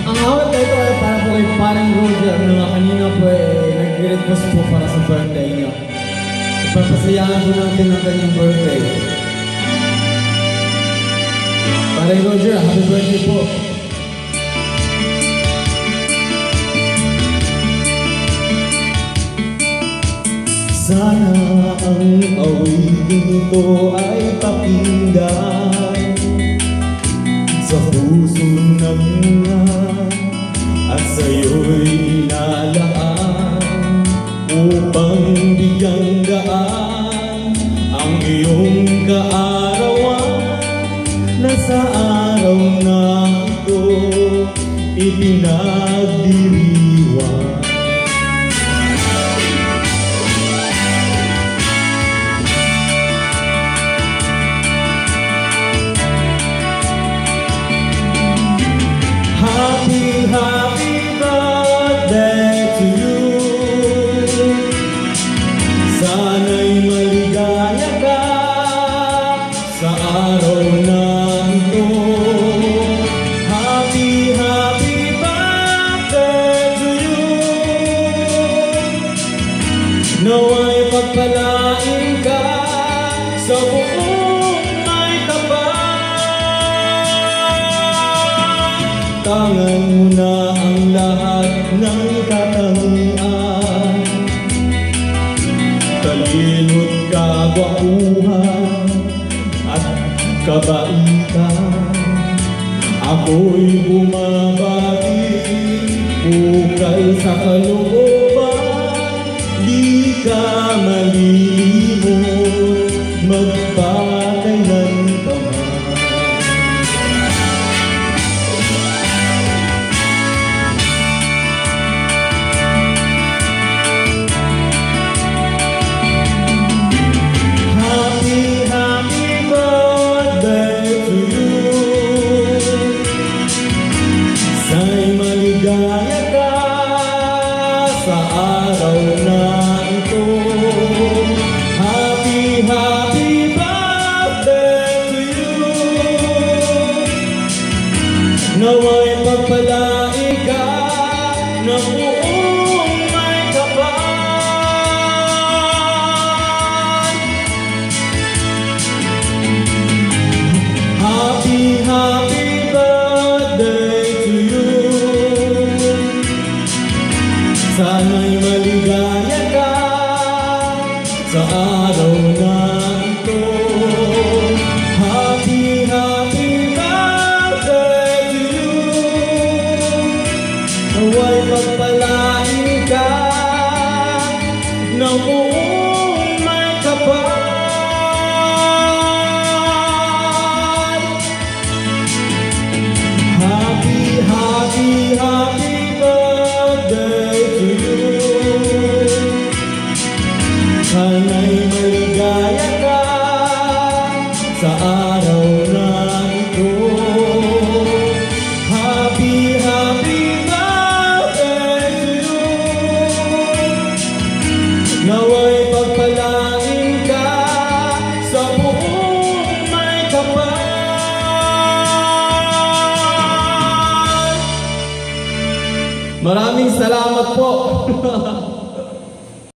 Ang awat na ito ay para po kay parang Roger na kanina po nag-request po para sa birthday niyo. Ipapasayahan po natin ang kanyang birthday. Parang Roger, happy birthday po. Sana ang awiting ito ay pakinggan sa puso ng mga at sa'yo'y inalaan upang bigyang gaan ang iyong kaarawan na sa araw na ito ipinagdiriwang. Happy, happy birthday to you. Sana'y maligaya ka sa araw na ito. Happy, happy birthday to you. Nawa'y pagpalain ka sa buong may kapal. Tangan mo na ang lahat ng katangian, talino't kagwapuhan at kabaitan. Ako'y bumabati, ukal sa kalooban, di ka malilimot, magpakailan pa man. Maligaya ka sa araw na ito. Happy, happy birthday to you. Nawa'y pagpalain ka ng buong may kapal. Happy, happy birthday to you. Sana'y maligaya ka sa araw na ito. Happy, happy birthday to you. Nawa'y pagpalain ka ng buong may kapal. Happy, happy, happy birthday to you. Sana'y maligaya ka sa araw na ito. Happy, happy birthday to you. Nawa'y pagpalain ka sa buong may kapal. Maraming salamat po.